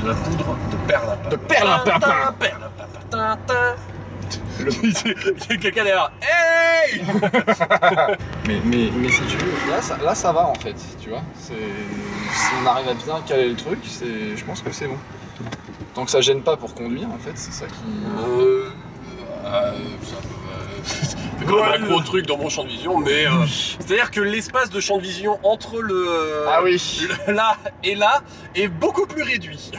De la poudre de perlimpinpin. De perlimpinpin. Perlimpinpin. Il y a quelqu'un derrière. Hey. mais si tu veux, là ça va en fait, tu vois. Si on arrive à bien caler le truc, je pense que c'est bon. Tant que ça gêne pas pour conduire, en fait, c'est ça qui... C'est quand même un gros truc dans mon champ de vision, mais c'est-à-dire que l'espace de champ de vision entre là et là est beaucoup plus réduit.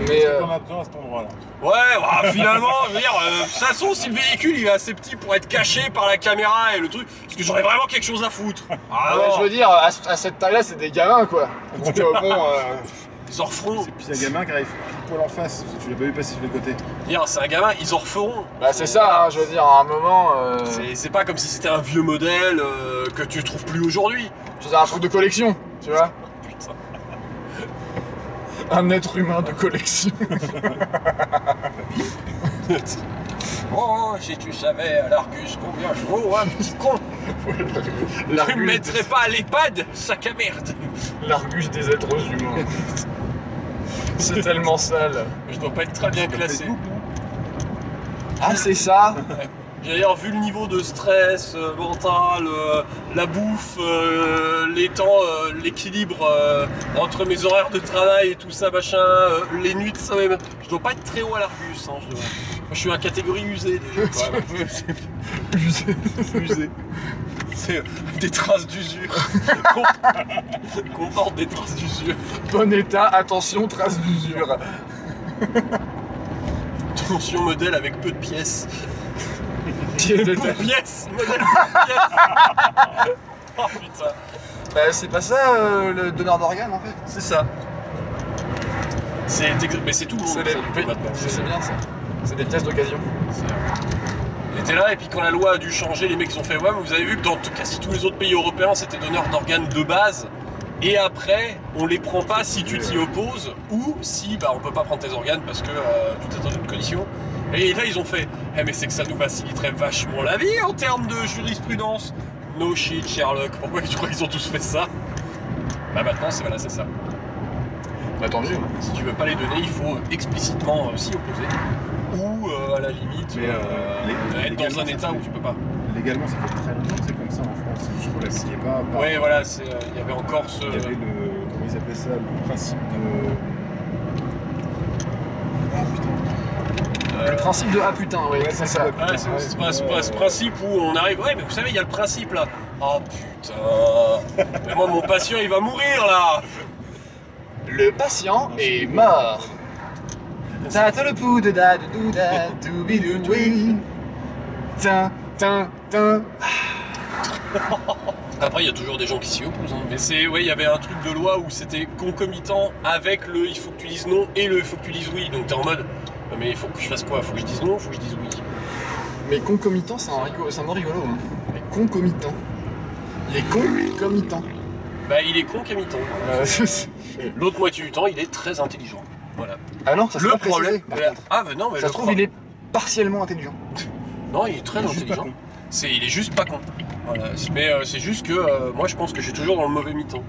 Mais comme après à cet endroit-là. Ouais, bah, finalement, je veux dire, de toute façon, si le véhicule il est assez petit pour être caché par la caméra et le truc, parce que j'aurais vraiment quelque chose à foutre. Ah, ouais, je veux dire, à cette taille-là, c'est des gamins, quoi. Donc bon, ils en referont. Et puis c'est un gamin qui arrive poil en face, parce que tu l'as pas vu passer sur les côtés. C'est un gamin, ils en referont. Bah c'est ça, hein, je veux dire, à un moment... C'est pas comme si c'était un vieux modèle que tu trouves plus aujourd'hui. Je veux dire, un truc de collection, tu vois. Putain. Un être humain de collection. Oh, si tu savais à l'Argus combien je vaux, hein, petit con. Tu me mettrais pas à l'EHPAD, sac à merde. L'Argus des êtres humains. C'est tellement sale. Je dois pas être très bien classé. Ah, c'est ça. J'ai d'ailleurs vu le niveau de stress mental, la bouffe, les temps, l'équilibre entre mes horaires de travail et tout ça, machin, les nuits de sommeil. Je dois pas être très haut à l'Argus. Hein, moi, je suis à catégorie usée déjà. Usé. C'est des traces d'usure. Comporte des traces d'usure. Bon état, attention, traces d'usure. Tension modèle avec peu de pièces. Modèle peu de pièces. Oh putain. Bah c'est pas ça le donneur d'organes en fait. C'est ça. Mais c'est tout le monde. C'est bien ça. C'est des pièces d'occasion. Il était là et puis quand la loi a dû changer, les mecs ont fait ouais mais vous avez vu que dans quasi tous les autres pays européens c'était donneur d'organes de base et après on les prend pas si tu t'y opposes ou si on peut pas prendre tes organes parce que tout est dans une condition. Et là ils ont fait mais c'est que ça nous faciliterait vachement la vie en termes de jurisprudence. No shit Sherlock, pourquoi tu crois qu'ils ont tous fait ça? Bah maintenant c'est ça. Bah tant mieux. Si tu veux pas les donner, il faut explicitement s'y opposer. Ou à la limite être dans un état où tu peux pas. Légalement ça fait très longtemps que c'est comme ça en France, je crois que c'est pas... Ouais voilà, il y avait encore ce... Il y avait comment ils appelaient ça, le principe de... Ah putain. Le principe de ah putain, oui, ouais, c'est ça. Ouais, c'est ce principe où on arrive, ouais mais vous savez il y a le principe là. Oh putain. Mais moi mon patient il va mourir là. Le patient est mort. T'as le pou de da de da to be do oui. Tin. Après il y a toujours des gens qui s'y opposent hein. Mais il y avait un truc de loi où c'était concomitant avec le il faut que tu dises non et le il faut que tu dises oui. Donc t'es en mode mais il faut que je fasse quoi? Faut que je dise non, faut que je dise oui. Mais concomitant c'est un mot rigolo hein. Mais concomitant. Il est concomitant. Bah il est concomitant. L'autre moitié du temps il est très intelligent. Voilà. Ah non, ça se le pas problème. Précisé, Ah mais non mais ça se trouve il est partiellement intelligent. Non il est très intelligent. Il est juste pas con. Voilà. Mais c'est juste que moi je pense que je suis toujours dans le mauvais mi-temps.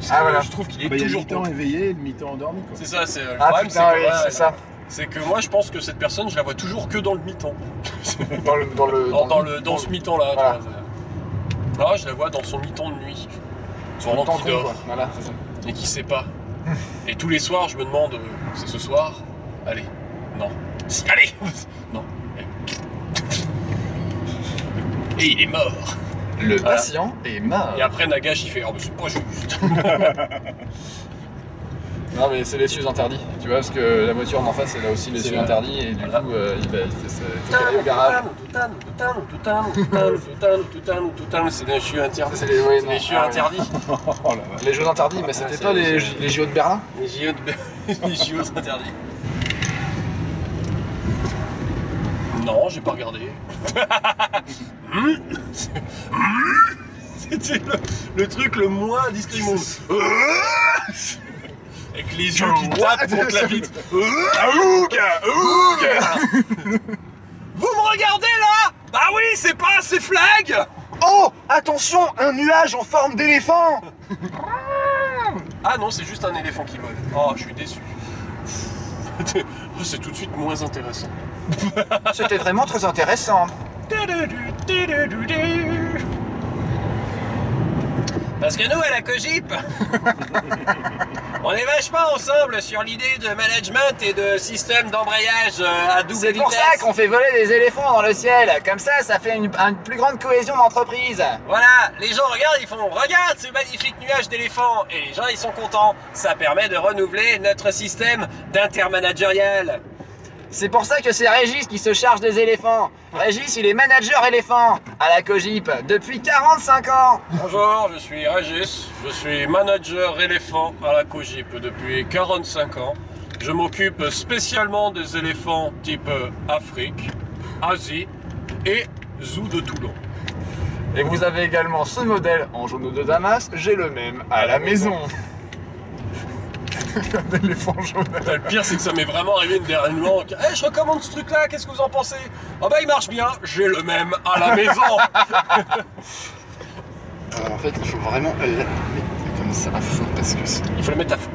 Voilà. Je trouve qu'il est Il y a le toujours mi-temps con. éveillé et le mi-temps endormi quoi. C'est ça, c'est le Ah problème, putain, oui, c'est ça. C'est que moi je pense que cette personne je la vois toujours que dans le mi-temps. Dans ce mi-temps là. Voilà. Là je la vois dans son mi-temps de nuit. Pendant qu'il dort. Voilà, c'est ça. Et qui sait pas. Et tous les soirs je me demande, c'est ce soir? Allez, non. Si, allez. Non. Et il est mort. Le patient est mort. Et après Nagash il fait, oh mais c'est pas juste. Non mais c'est l'essieu interdit, tu vois, parce que la voiture d'en face elle a aussi l'essieu interdit et du coup il faut aller au garage. C'est des essieux interdits. C'est les essieux interdits. Les jeux interdits, mais c'était pas les JO de Berlin? Les JO interdits. Non, j'ai pas regardé. C'était le truc le moins discret du monde. Avec les yeux qui tapent contre la vitre. Vous me regardez là? Bah oui, c'est pas assez flag. Oh, attention, un nuage en forme d'éléphant. Ah non, c'est juste un éléphant qui vole. Oh, je suis déçu. C'est tout de suite moins intéressant. C'était vraiment très intéressant. Parce que nous, à la Cogip, on est vachement ensemble sur l'idée de management et de système d'embrayage à double vitesse. C'est pour ça qu'on fait voler des éléphants dans le ciel. Comme ça fait une plus grande cohésion d'entreprise. Voilà, les gens regardent, ils font « Regarde ce magnifique nuage d'éléphants !» Et les gens, ils sont contents. Ça permet de renouveler notre système d'intermanagérial. C'est pour ça que c'est Régis qui se charge des éléphants. Régis, il est manager éléphant à la Cogip depuis 45 ans. Bonjour, je suis Régis, je suis manager éléphant à la Cogip depuis 45 ans. Je m'occupe spécialement des éléphants type Afrique, Asie et Zoo de Toulon. Et vous avez également ce modèle en jaune de Damas, j'ai le même à la maison. Un éléphant jaune. Le pire, c'est que ça m'est vraiment arrivé une dernière nuit. Hey, je recommande ce truc-là, qu'est-ce que vous en pensez? Ah bah il marche bien, j'ai le même à la maison. En fait, il faut vraiment le mettre comme ça à fond parce que il faut le mettre à fond.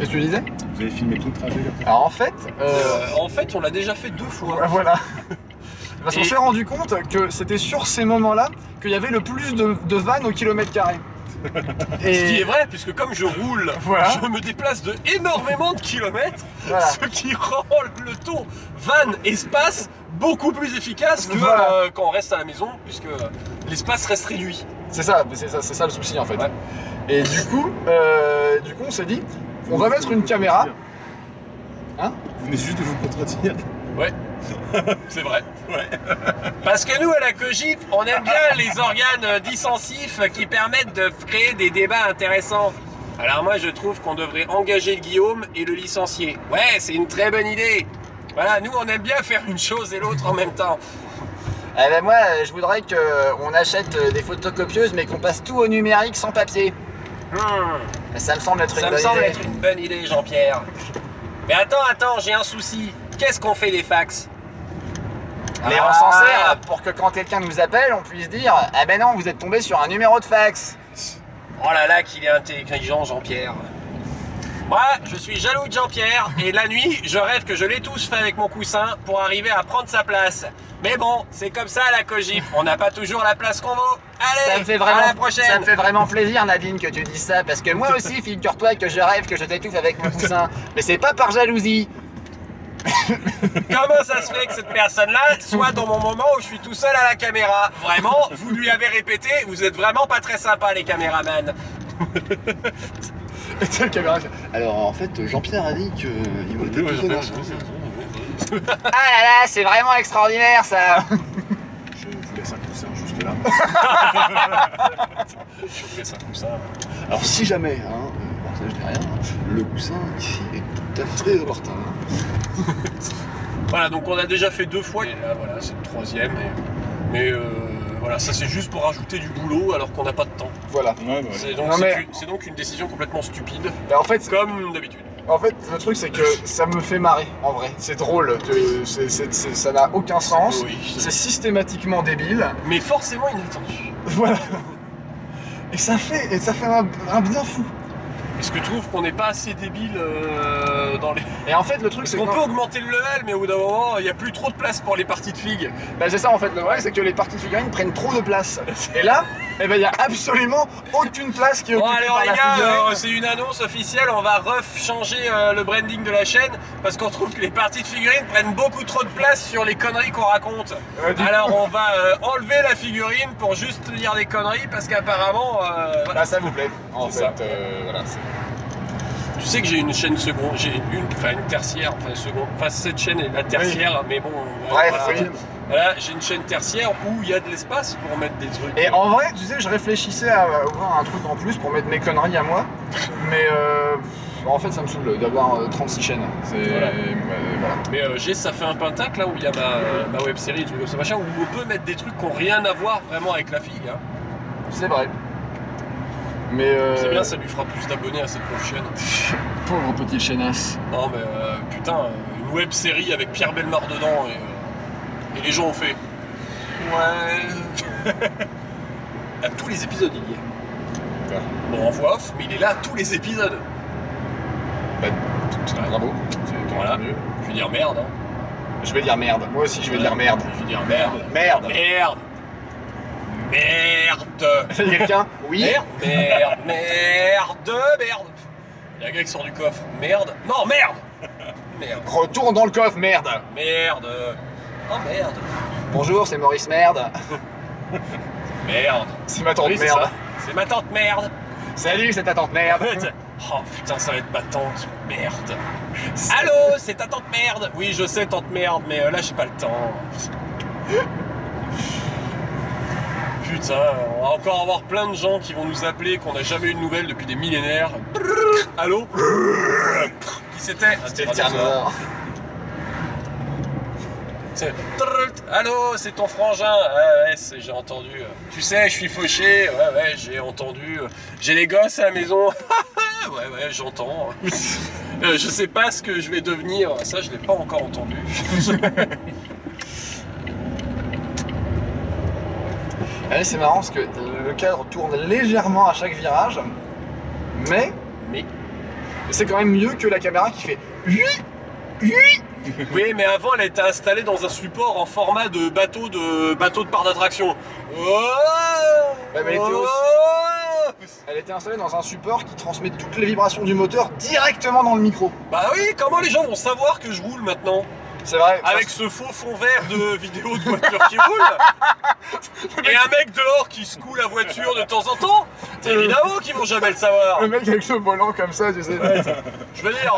Et tu disais? Vous avez filmé tout le trajet là. Alors en fait, on l'a déjà fait 2 fois. Voilà. Parce qu'on s'est rendu compte que c'était sur ces moments-là qu'il y avait le plus de vannes au kilomètre carré. Et... Ce qui est vrai, puisque comme je roule, voilà. Je me déplace de énormément de kilomètres, voilà. Ce qui rend le taux van-espace beaucoup plus efficace que quand on reste à la maison, puisque l'espace reste réduit. C'est ça le souci en fait. Ouais. Et du coup, on s'est dit, on va mettre une caméra. Hein? Vous venez juste de vous contredire. Ouais, c'est vrai. Ouais. Parce que nous, à la Cogip, on aime bien les organes dissensifs qui permettent de créer des débats intéressants. Alors moi, je trouve qu'on devrait engager Guillaume et le licencier. Ouais, c'est une très bonne idée. Voilà, nous, on aime bien faire une chose et l'autre en même temps. Eh ben moi, je voudrais qu'on achète des photocopieuses, mais qu'on passe tout au numérique sans papier. Ça me semble être une bonne idée, Jean-Pierre. Mais attends, j'ai un souci. Qu'est-ce qu'on fait des fax? Mais on s'en sert pour que quand quelqu'un nous appelle, on puisse dire « Ah ben non, vous êtes tombé sur un numéro de fax !» Oh là là, qu'il est intelligent, Jean-Pierre. Moi, je suis jaloux de Jean-Pierre, et la nuit, je rêve que je l'étouche fait avec mon coussin pour arriver à prendre sa place. Mais bon, c'est comme ça à la Cogip, on n'a pas toujours la place qu'on vaut. Allez, à la prochaine. Ça me fait vraiment plaisir, Nadine, que tu dises ça, parce que moi aussi, figure-toi que je rêve que je t'étouffe avec mon coussin. Mais c'est pas par jalousie. Comment ça se fait que cette personne-là soit dans mon moment où je suis tout seul à la caméra? Vraiment, vous lui avez répété, vous êtes vraiment pas très sympa les caméramans. Alors en fait, Jean-Pierre a dit qu'il voulait être plus dans ce Ah là là, c'est vraiment extraordinaire ça. Je vous laisse un coussin juste là. Je vous laisse un coussin. Alors si jamais, ça je dis rien, le coussin ici est tout à fait opportun. Voilà, donc on a déjà fait 2 fois, et là voilà, c'est le 3e. Mais voilà, ça c'est juste pour rajouter du boulot alors qu'on n'a pas de temps. Voilà. Ouais, C'est donc une décision complètement stupide, en fait, comme d'habitude. En fait, le truc c'est que ça me fait marrer, en vrai. C'est drôle, ça n'a aucun sens, c'est systématiquement débile. Mais forcément inattendu. Voilà. Et ça fait un bien fou. Est-ce que tu trouves qu'on n'est pas assez débile dans les... Et en fait, le truc c'est qu'on peut augmenter le level, mais au bout d'un moment, il n'y a plus trop de place pour les parties de figues. Bah c'est ça en fait, le vrai c'est que les parties de figurines prennent trop de place. Et là, eh ben, il n'y a absolument aucune place qui est occupée par la figurine. C'est une annonce officielle, on va changer le branding de la chaîne parce qu'on trouve que les parties de figurines prennent beaucoup trop de place sur les conneries qu'on raconte. Alors on va enlever la figurine pour juste dire des conneries parce qu'apparemment... Bah ça vous plaît, en fait, voilà. Tu sais que j'ai une chaîne seconde, j'ai une tertiaire, cette chaîne est la tertiaire, mais bon... Bref, voilà, j'ai une chaîne tertiaire où il y a de l'espace pour mettre des trucs. Et en vrai, tu sais, je réfléchissais à ouvrir un truc en plus pour mettre mes conneries à moi, mais en fait ça me saoule d'avoir 36 chaînes. Voilà. Mais ça fait un pentacle là où il y a ma web série, truc comme ça machin, où on peut mettre des trucs qui n'ont rien à voir vraiment avec la figue. Hein. C'est vrai. Mais c'est bien, ça lui fera plus d'abonnés à cette pauvre chaîne. Pauvre petite chaînasse. Non mais putain, une web série avec Pierre Bellemare dedans et les gens ont fait ouais. À tous les épisodes il y est. Ouais. Bon en voix off, mais il est là à tous les épisodes. Bah, bravo, c'est tant Voilà. mieux. Je vais dire merde. Hein. Je vais dire merde, moi aussi je vais dire merde. Je vais dire merde. Merde. Merde. Merde. Il y a quelqu'un? Oui. Merde. Merde. Merde. Merde. Il y a un gars qui sort du coffre. Merde. Non, merde. Merde. Retourne dans le coffre, merde. Merde. Oh merde. Bonjour, c'est Maurice Merde. Merde. C'est ma tante Oui, c'est merde. ça. C'est ma tante merde. Salut, c'est ta tante merde. Oh putain, ça va être ma tante merde. Allô, c'est ta tante merde. Oui, je sais, tante merde, mais là, j'ai pas le temps. Putain, on va encore avoir plein de gens qui vont nous appeler, qu'on n'a jamais eu de nouvelles depuis des millénaires. Allô? Qui c'était? C'était le Tyrannosaure. Allô, c'est ton frangin. Ah, ouais, j'ai entendu. Tu sais, je suis fauché. Ouais, j'ai entendu. J'ai les gosses à la maison. Ouais, j'entends. Je sais pas ce que je vais devenir. Ça, je l'ai pas encore entendu. Allez, c'est marrant parce que le cadre tourne légèrement à chaque virage, mais c'est quand même mieux que la caméra qui fait Oui, mais avant, elle a été installée dans un support en format de bateau de parc d'attraction. Ouais, mais elle était installée dans un support qui transmet toutes les vibrations du moteur directement dans le micro. Bah oui, comment les gens vont savoir que je roule maintenant? C'est vrai. Avec ce faux fond vert de vidéo de voiture qui roule et un mec dehors qui secoue la voiture de temps en temps, c'est évidemment qu'ils vont jamais le savoir. Le mec avec le volant comme ça, tu sais. Je veux dire,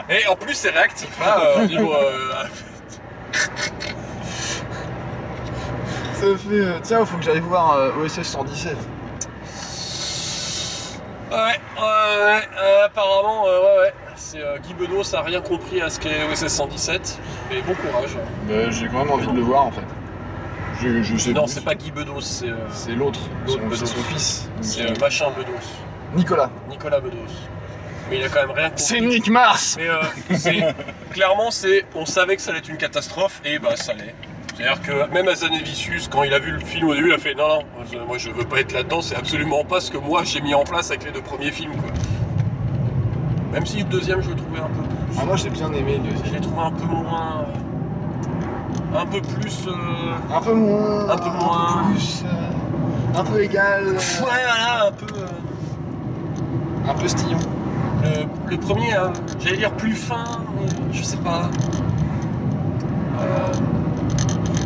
et en plus c'est réactif, hein, au niveau. Ça fait. Tiens, faut que j'aille voir OSS 117. Ouais, apparemment, ouais. C'est Guy Bedos a rien compris à ce qu'est OSS 117, mais bon courage. Bah, j'ai quand même envie de le voir en fait. Je sais Non, plus. c'est pas Guy Bedos, c'est l'autre. l'autre C'est Bedos. son fils. C'est machin Bedos. Nicolas. Nicolas Bedos. Mais il a quand même rien compris. C'est Nick Mars. Mais clairement, on savait que ça allait être une catastrophe, et bah ça l'est. C'est-à-dire que même Azanavicius, quand il a vu le film au début, il a fait non, moi je veux pas être là-dedans, c'est absolument pas ce que moi j'ai mis en place avec les deux premiers films, quoi. Même si le deuxième, je le trouvais un peu plus. Ah, moi j'ai bien aimé le Je deuxième. l'ai trouvé un peu moins. Un peu plus. Un peu moins. Un peu moins. Plus, un peu égal. Ouais, voilà, un peu. Un peu stillon. Le premier, j'allais dire plus fin, mais je sais pas.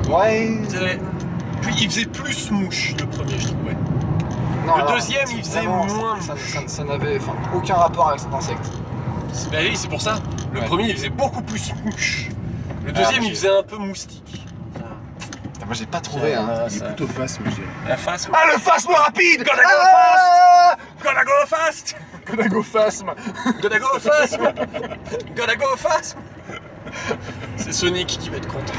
Ouais. Puis il faisait plus mouche, le premier, je trouvais. Non, Le alors, deuxième, il faisait vraiment, moins ça n'avait aucun rapport avec cet insecte. Bah oui, c'est pour ça. Le Ouais. premier, il faisait beaucoup plus mouche. Le Alors, deuxième, moi, il faisait un peu moustique. Moi j'ai pas trouvé, hein. Il est plutôt face, moi, je dirais. La face. Ah, le phasme rapide. Gotta go Ah Gotta go fast! Gotta go phasme. Gotta go fast! Gotta go fast! C'est Sonic qui va être content.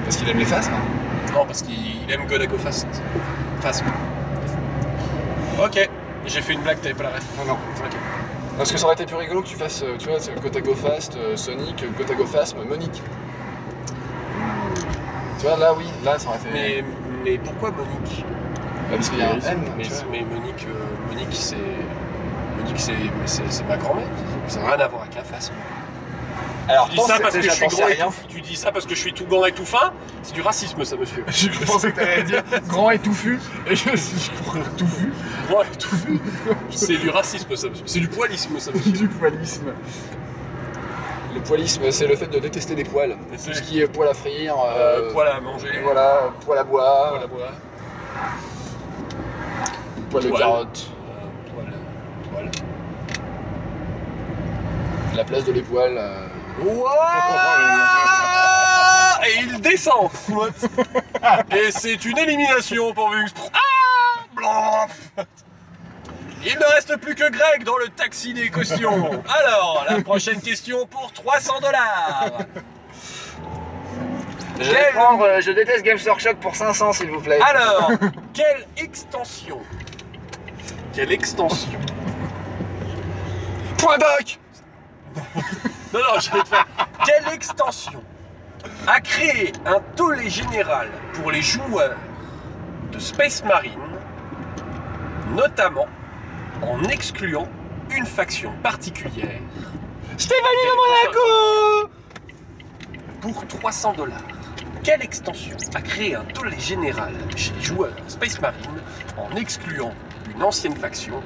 Parce qu'il aime les phasmes. Non, parce qu'il aime Gotta go fast. Fast. Ok, j'ai fait une blague, t'avais pas la ref. Non. Ok. Parce que ça aurait été plus rigolo que tu fasses, tu vois, Gotta go fast, Sonic, Gotta go phasme, Monique. Tu vois, là oui, là ça aurait fait. Mais pourquoi Monique? Bah, parce qu'il y a un M. Mais, tu vois. mais Monique, c'est ma grand-mère. Ça n'a rien à voir avec la face. Alors, Tu dis ça parce que je suis grand et rien. tout. Tu dis ça parce que je suis tout grand et tout fin. C'est du racisme, ça, monsieur. Je pensais que t'allais dire grand et touffu, et je touffu. Grand et tout fin. C'est du racisme, ça, monsieur. C'est du poilisme, ça, monsieur. Du poilisme. Le poilisme, c'est le fait de détester les poils. Tout ce qui est poil à frire, Poil à manger. voilà, poil à boire, Poil à boire. poil de Poil. carotte, Poil. la place de l'époil. Et il descend. Et c'est une élimination pour Vux. Blanc. Il ne reste plus que Greg dans le taxi des cautions. Alors, la prochaine question pour 300 $. Je vais prendre Je déteste Games Workshop pour 500 s'il vous plaît. Alors, quelle extension? Quelle extension? Point doc. Non, j'allais te faire. Quelle extension a créé un tollé général pour les joueurs de Space Marine, notamment en excluant une faction particulière? Stéphanie de Monaco. Pour 300 $. Quelle extension a créé un tollé général chez les joueurs Space Marine en excluant une ancienne faction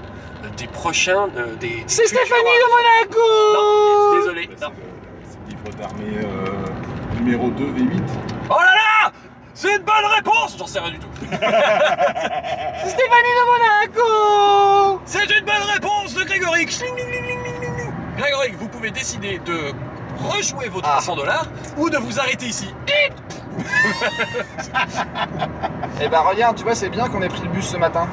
des prochains... C'est Stéphanie de Monaco. Non, désolé. Non. C'est le livre d'armée numéro 2 V8. Oh là là, c'est une bonne réponse. J'en sais rien du tout. C'est Stéphanie de Monaco. C'est une bonne réponse de Grégory. Grégory, vous pouvez décider de rejouer vos 300 $ ou de vous arrêter ici. Eh ben regarde, tu vois, c'est bien qu'on ait pris le bus ce matin.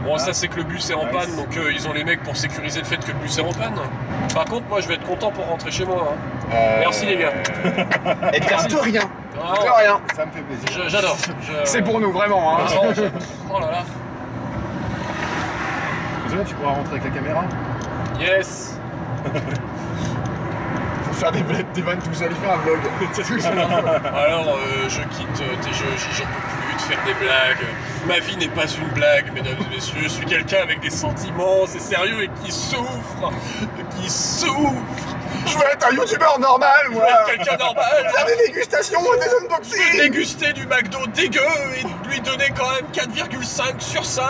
Bon, ça c'est que le bus est en panne, donc ils ont les mecs pour sécuriser le fait que le bus est en panne. Par contre, moi je vais être content pour rentrer chez moi. Hein. Merci les gars. Et de rien. Ah, De rien. Ça me fait plaisir. J'adore. C'est pour nous, vraiment. Hein. Oh là là. Désolé, tu pourras rentrer avec la caméra. Yes. Faut faire des vannes tout seul, il fait un vlog. Alors, je quitte tes jeux, j'en peux plus de faire des blagues. Ma vie n'est pas une blague, mesdames et messieurs. Je suis quelqu'un avec des sentiments, c'est sérieux, et qui souffre. Qui souffre. Je veux être un youtubeur normal, Je moi. veux être quelqu'un normal. Faire des dégustations, des Je veux unboxings. déguster du McDo dégueu et lui donner quand même 4,5 sur 5.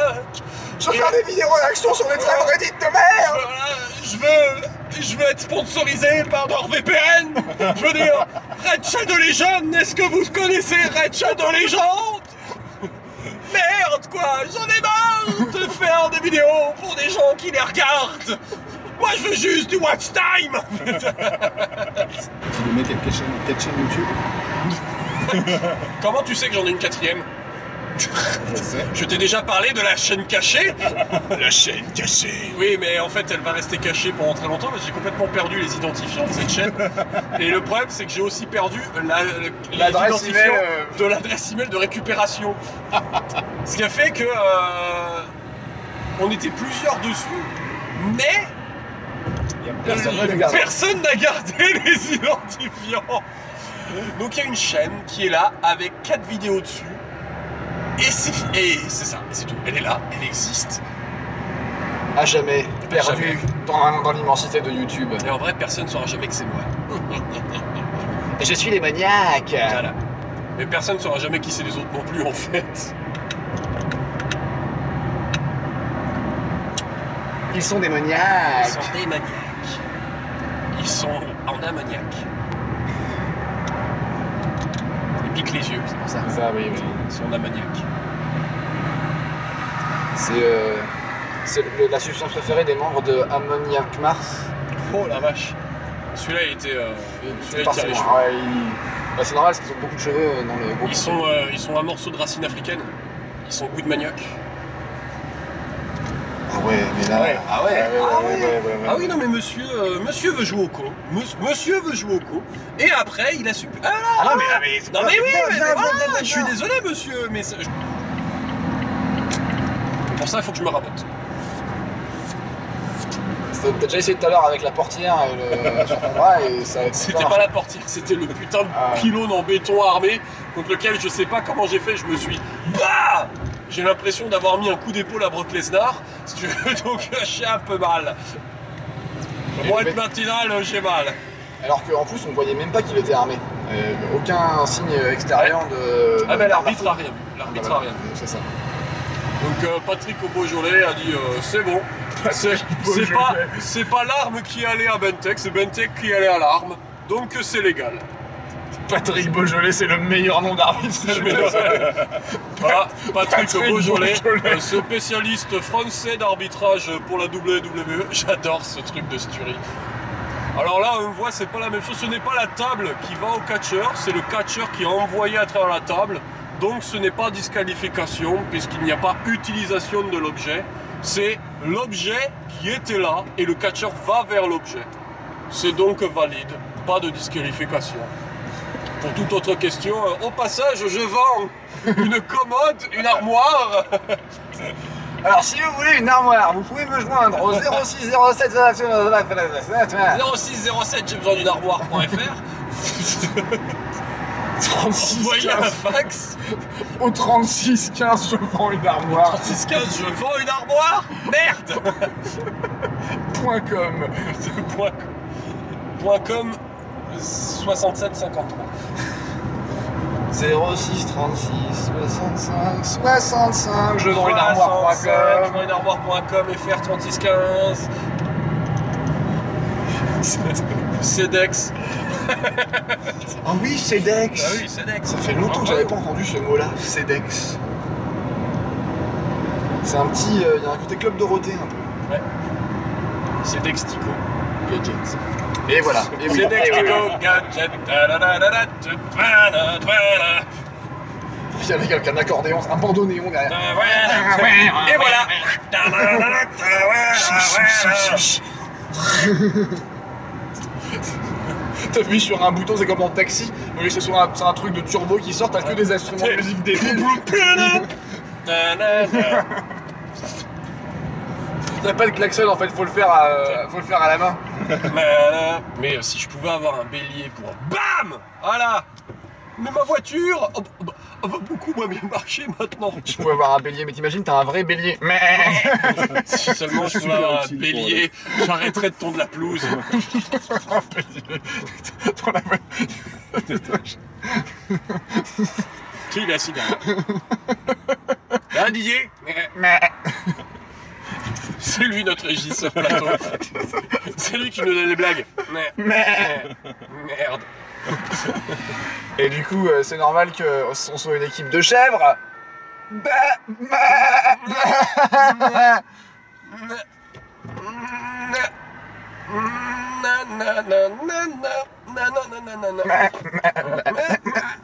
Je veux faire des vidéos réactions sur les threads Reddit de merde. Voilà, je veux être sponsorisé par NordVPN. Je veux dire, Red Shadow Legend, est-ce que vous connaissez Red Shadow Legend? Merde quoi, j'en ai marre de faire des vidéos pour des gens qui les regardent. Moi je veux juste du watch time. Tu le mec avec quelle chaîne YouTube? Comment tu sais que j'en ai une 4e? Je sais. Je t'ai déjà parlé de la chaîne cachée. La chaîne cachée. Oui, mais en fait, elle va rester cachée pendant très longtemps parce que j'ai complètement perdu les identifiants de cette chaîne. Et le problème, c'est que j'ai aussi perdu L'adresse l'identifiant email, de l'adresse email de récupération. Ce qui a fait que on était plusieurs dessus, mais personne n'a gardé les identifiants. Donc il y a une chaîne qui est là avec 4 vidéos dessus. Et c'est ça, et c'est tout. Elle est là, elle existe. À jamais, perdu jamais. dans l'immensité de YouTube. Et en vrai, personne ne saura jamais que c'est moi. Et je suis les maniaques. Voilà. Mais personne ne saura jamais qui c'est les autres non plus, en fait. Ils sont des Ils maniaques. sont des maniaques. Ils sont en ammoniaque. Ils piquent les yeux, c'est pour ça. Ça, oui, oui. Ils sont en ammoniaque. C'est la substance préférée des membres de Ammoniac Mars. Oh la vache. Celui-là, il était. Celui-là, il tire les cheveux. Ouais, bah, c'est normal parce qu'ils ont beaucoup de cheveux dans le groupe. Ils sont un morceau de racine africaine. Ils sont goût de manioc. Ah ouais, mais là. Ouais. Ah ouais. Ouais. Ah oui, non, mais monsieur veut jouer au con. Monsieur veut jouer au con. Et après, il a su. Ah Ah non, mais non, mais oui, mais viens, voilà, viens, je suis désolé, monsieur, mais ça... Pour ça, il faut que je me rabote. T'as déjà essayé tout à l'heure avec la portière et sur ton bras et ça. C'était pas la portière, c'était le putain de pylône en béton armé contre lequel je sais pas comment j'ai fait, je me suis... Bah, j'ai l'impression d'avoir mis un coup d'épaule à Brock Lesnar, si tu veux, donc j'ai un peu mal. Pour être matinal, j'ai mal. Alors qu'en plus, on voyait même pas qu'il était armé. Aucun signe extérieur de. Ah ben l'arbitre a rien vu, l'arbitre a rien vu. C'est ça. Donc Patrick Beaujolais a dit c'est bon, c'est pas l'arme qui allait à Bentec, c'est Bentec qui allait à l'arme, donc c'est légal. Patrick Beaujolais, c'est le meilleur nom d'arbitre. Voilà, Patrick Beaujolais, spécialiste français d'arbitrage pour la WWE. J'adore ce truc de sturie. Alors là, on voit, c'est pas la même chose. Ce n'est pas la table qui va au catcheur, c'est le catcheur qui est envoyé à travers la table. Donc ce n'est pas disqualification puisqu'il n'y a pas utilisation de l'objet. C'est l'objet qui était là et le catcheur va vers l'objet. C'est donc valide, pas de disqualification. Pour toute autre question, au passage, je vends une commode, une armoire Alors, si vous voulez une armoire, vous pouvez me joindre au 06 07 06 07, j'ai besoin d'une armoire.fr. 36 Envoyez un 15 fax. au 36 15, je vends une armoire. 36 15, je vends une armoire. Merde. .com. .com 67 53. 06 36 65 65, je vends une armoire.com. Je vends une armoire.com FR 36 15. CEDEX. Ah oui, CEDEX. Ah oui, CEDEX. Ça fait longtemps que j'avais pas entendu ce mot-là, CEDEX. C'est un petit... il y a un côté Club Dorothée un peu. Ouais. CEDEX Tico. Gadget. Et voilà. Et oui. CEDEX Et oui. Tico. Gadget. Il y avait avec un accordéon, un bandoneon derrière. Et voilà. T'appuies sur un bouton, c'est comme dans Taxi. Au lieu que ce soit un truc de turbo qui sort, t'as que des instruments de musique débiles. T'as pas de klaxon en fait, faut le faire à la main. Mais si je pouvais avoir un bélier pour BAM. Voilà. Mais ma voiture va beaucoup moins bien marcher maintenant. Je pouvais avoir un bélier, mais t'imagines, t'as un vrai bélier. Si seulement je pouvais avoir un bélier, j'arrêterais de tondre la pelouse. Qui il est assis derrière? Hein, Didier? C'est lui notre régisseur plateau. C'est lui qui nous donne les blagues. Merde. Et du coup, c'est normal qu'on soit une équipe de chèvres.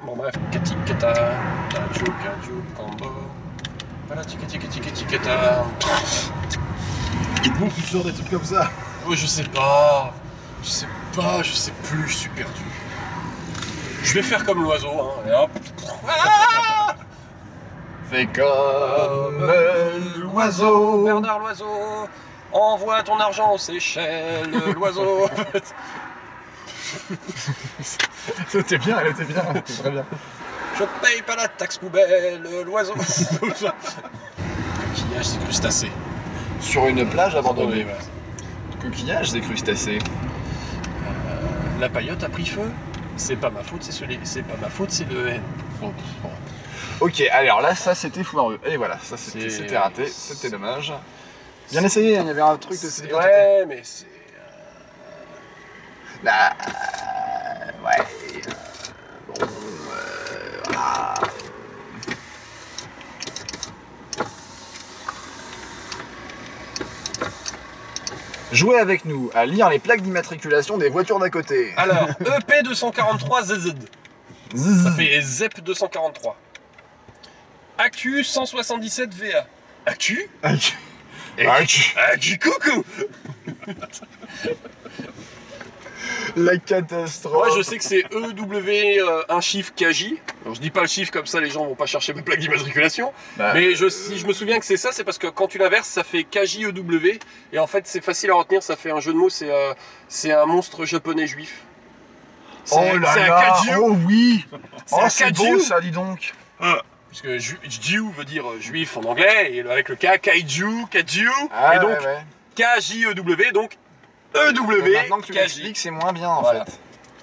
Bon bref, Katikata, Kaju, Combo. Voilà, Tikata. Bon, tu sors des trucs comme ça. Oh, je sais pas, je sais plus, je suis perdu. Je vais faire comme l'oiseau, hein, et hop. Ah, Fais comme l'oiseau. Bernard l'oiseau, envoie ton argent aux Seychelles, l'oiseau. C'était bien, elle était bien, c'était très bien. Je paye pas la taxe poubelle, l'oiseau. Coquillage, c'est crustacé. Sur une plage abandonnée. Voilà. Coquillage, des crustacés. La paillote a pris feu. C'est pas ma faute, c'est le N. Bon. Ok, alors là, ça c'était foireux. Et voilà, ça c'était raté, c'était dommage. Bien essayé, il y avait un truc de ces Ouais, mais c'est. Bah. Ouais. Bon. Voilà. Jouez avec nous à lire les plaques d'immatriculation des voitures d'à côté. Alors, EP 243 ZZ. Ça fait ZEP 243. AQ 177 VA. AQ AQ coucou. La catastrophe. Moi je sais que c'est EW un chiffre KJ. Alors je dis pas le chiffre comme ça les gens vont pas chercher ma plaque d'immatriculation. Bah, mais si je me souviens que c'est ça, c'est parce que quand tu l'inverses ça fait KJEW. Et en fait c'est facile à retenir, ça fait un jeu de mots, c'est un monstre japonais juif. oh là là, oh oui. C'est Oh un c'est kaiju. beau ça, dis donc. Puisque Jiu veut dire juif en anglais, et avec le K, kaiju, Ah, et donc ouais. KJEW, donc Donc EW, maintenant que tu KJ. l'expliques, c'est moins bien en Voilà. fait.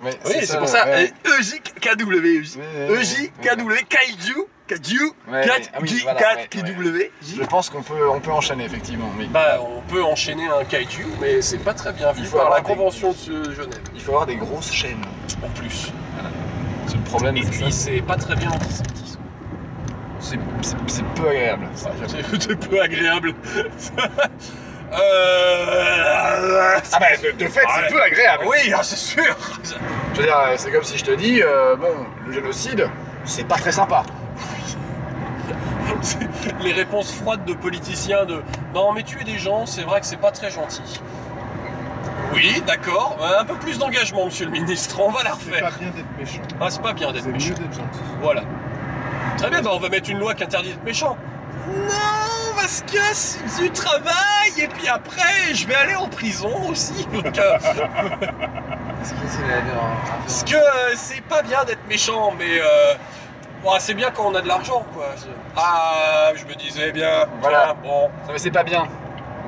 Ouais, Oui, c'est pour ça, ouais. EJKW, Ouais. EJKW, Kaiju, Ouais, 4, ah oui, J, voilà, 4, ouais, KW, Je pense qu'on peut enchaîner effectivement. Mais Bah, on peut enchaîner un kaiju, mais c'est pas très bien vu Il faut par la avoir des- convention de Genève. il faut avoir des grosses chaînes. En plus. C'est le problème. Et puis, c'est pas très bien antisémitisme. C'est peu agréable. ça, j'avoue. C'est peu agréable. Ah bah de fait, c'est peu agréable. Oui, c'est sûr. Je veux dire, c'est comme si je te dis, bon, le génocide, c'est pas très sympa. Les réponses froides de politiciens de non mais tuer des gens c'est vrai que c'est pas très gentil. Oui d'accord, un peu plus d'engagement monsieur le ministre, on va la C'est pas refaire. bien d'être méchant. Ah c'est pas bien d'être C'est mieux méchant. d'être gentil. Voilà. Très bien, bah on va mettre une loi qui interdit d'être méchant. Non, parce que c'est du travail et puis après je vais aller en prison aussi. Donc, parce que c'est pas bien d'être méchant, mais bon, c'est bien quand on a de l'argent, quoi. Ah, je me disais bien. Voilà. Bon. Non mais c'est pas bien.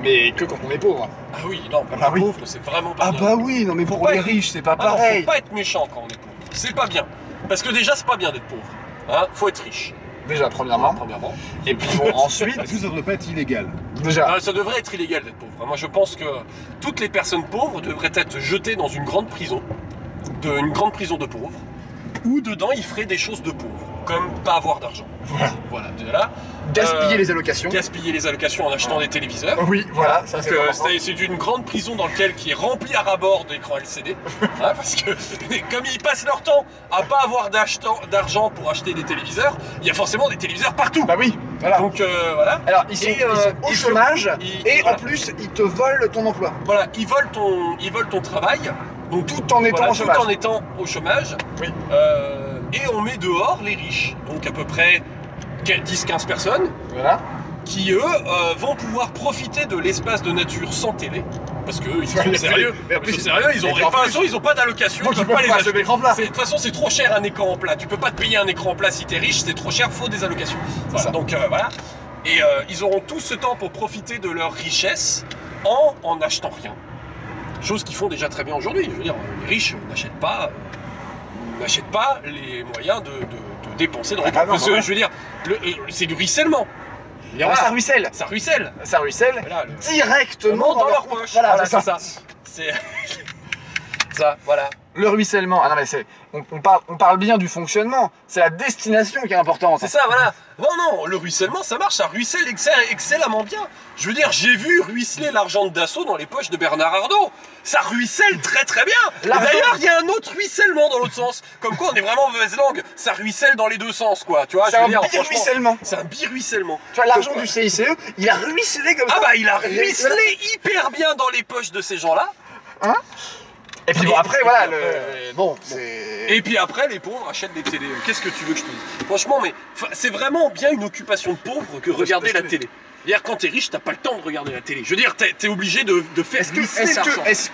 Mais que quand on est pauvre. Ah oui, non, pour Ah bah les oui. pauvres, c'est vraiment pas Ah bien. bah oui, non mais pour pas les être- riches, c'est pas Ah non, pareil. faut pas être méchant quand on est pauvre. C'est pas bien. Parce que déjà, c'est pas bien d'être pauvre. Hein, faut être riche. Déjà premièrement. Premièrement. Et puis bon ensuite. Est-ce que ça devrait pas être illégal? Déjà. Ça devrait être illégal d'être pauvre. Moi, je pense que toutes les personnes pauvres devraient être jetées dans une grande prison, une grande prison de pauvres, où dedans ils feraient des choses de pauvres, comme pas avoir d'argent. Voilà, déjà là. Gaspiller les allocations. Gaspiller les allocations en achetant des téléviseurs. Oui, voilà, ça Parce c'est que important. c'est une grande prison dans laquelle qui est remplie à ras-bord d'écrans LCD. Hein, parce que comme ils passent leur temps à pas avoir d'argent pour acheter des téléviseurs, il y a forcément des téléviseurs partout. Bah oui, voilà. Donc voilà. Alors ils sont, Et, ils sont au ils chômage et voilà. en plus ils te volent ton emploi. Voilà, ils volent ton travail. Donc Tout en étant voilà, au chômage. Tout en étant au chômage. Oui. Et on met dehors les riches. Donc à peu près 10-15 personnes Voilà. qui eux vont pouvoir profiter de l'espace de nature sans télé. Parce qu'eux ils sont Ouais, sérieux. et en plus, Ils sont sérieux, ils ont et puis en plus- ils ont pas d'allocation, Donc ils ils peuvent pas peuvent les pas acheter. acheter d'écran plat. De toute façon c'est trop cher un écran plat. Tu peux pas te payer un écran plat si t'es riche, c'est trop cher, faut des allocations. Voilà, ça. donc voilà. Et ils auront tout ce temps pour profiter de leur richesse en n'achetant rien. Chose qu'ils font déjà très bien aujourd'hui. Je veux dire, les riches n'achètent pas les moyens de dépenser dans les Ah non, Parce que, voilà. je veux dire, c'est du ruissellement. Alors, ça ruisselle. Ça ruisselle. Ça ruisselle Voilà, directement dans leur poche. Voilà, c'est ça. C'est ça, voilà. Le ruissellement. Ah non mais c'est. On parle bien du fonctionnement. C'est la destination qui est importante. C'est ça, voilà. Non, le ruissellement, ça marche, ça ruisselle excellemment bien. Je veux dire, j'ai vu ruisseler l'argent de Dassault dans les poches de Bernard Arnault. Ça ruisselle très très bien. Et L'argent- d'ailleurs, il y a un autre ruissellement dans l'autre sens. Comme quoi, on est vraiment mauvaise langue. Ça ruisselle dans les deux sens, quoi. Tu vois, C'est je veux un dire, franchement, bi-ruissellement. C'est un bi-ruissellement. Tu vois, l'argent du CICE, il a ruisselé comme ça. Ah bah, il a Et- ruisselé hyper bien dans les poches de ces gens-là. Et puis bon, après, voilà, bon, c'est. Et puis après, les pauvres achètent des télés. Qu'est-ce que tu veux que je te dise? Franchement, mais c'est vraiment bien une occupation de pauvre que regarder la télé. C'est-à-dire, quand t'es riche, t'as pas le temps de regarder la télé. Je veux dire, t'es obligé de faire ruisseler l'argent. Est-ce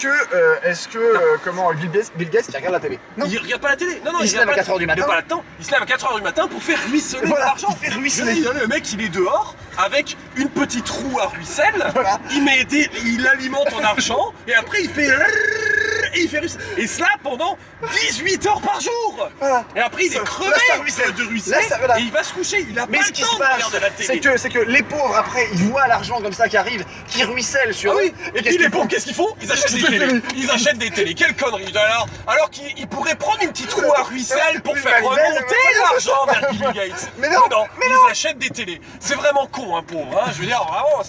que, comment, Bill Gates qui regarde la télé? Non. Il regarde pas la télé. Non, Il se lève à 4 heures du matin. Il a pas le temps. Il se lève à 4 heures du matin pour faire ruisseler Voilà, l'argent. il fait ruisseler. Le mec, il est dehors avec une petite roue à ruisselle. Voilà. Il alimente en argent et après il fait. Et il fait ruisseler. Et cela pendant 18 heures par jour. Voilà. Et après il est Là, ça crevé ruisselle. de ruisseler. Là, ça- voilà. Et il va se coucher. Il a Mais pas ce le qui temps se de passe, regarder la télé. c'est que les pauvres, après, ils voient l'argent comme ça qui arrive, qui ruisselle sur Ah eux. oui, et puis les pauvres, qu'est-ce qu'ils font? Ils achètent des télés. Ils achètent des télés. Quelle connerie. Alors qu'ils pourraient prendre une petite roue à ruisselle pour Oui, faire bah, remonter voilà, l'argent vers Bill Gates. Mais non, ils achètent des télés. C'est vraiment con, hein, pauvre. Hein. Je veux dire, vraiment.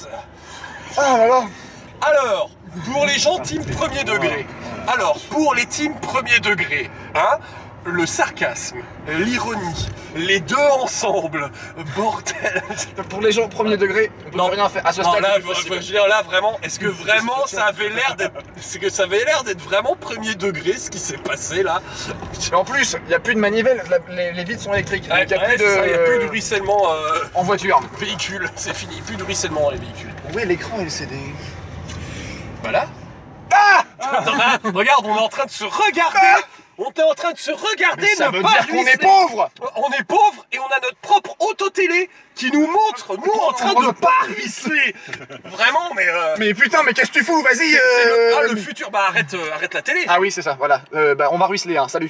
Ah là là. Alors, pour les gens team premier degré. Alors, pour les teams premier degré, hein, le sarcasme, l'ironie, les deux ensemble, bordel. Pour les gens premier degré, on peut Non. plus rien faire. À ce Non, stade, là, c'est possible. je veux dire, là, vraiment, est-ce que vraiment ça avait l'air d'être. C'est que ça avait l'air d'être vraiment premier degré ce qui s'est passé là. Et en plus, il n'y a plus de manivelle, les vitres sont électriques. Donc il n'y a, Ouais, plus de... c'est ça, il y a plus de ruissellement En voiture. véhicule, c'est fini, plus de ruissellement dans les véhicules. Où est l'écran LCD? Voilà. Ah, regarde, on est en train de se regarder. On est en train de se regarder, Ça ne veut pas dire qu'on est ruisseler. pauvre. On est pauvre et on a notre propre auto-télé qui nous montre, nous, en train de pas ruisseler. Vraiment, mais. Mais putain, mais qu'est-ce que tu fous? Vas-y. Ah, le futur, bah arrête la télé. Ah oui, c'est ça, voilà. On va ruisseler, hein. Salut.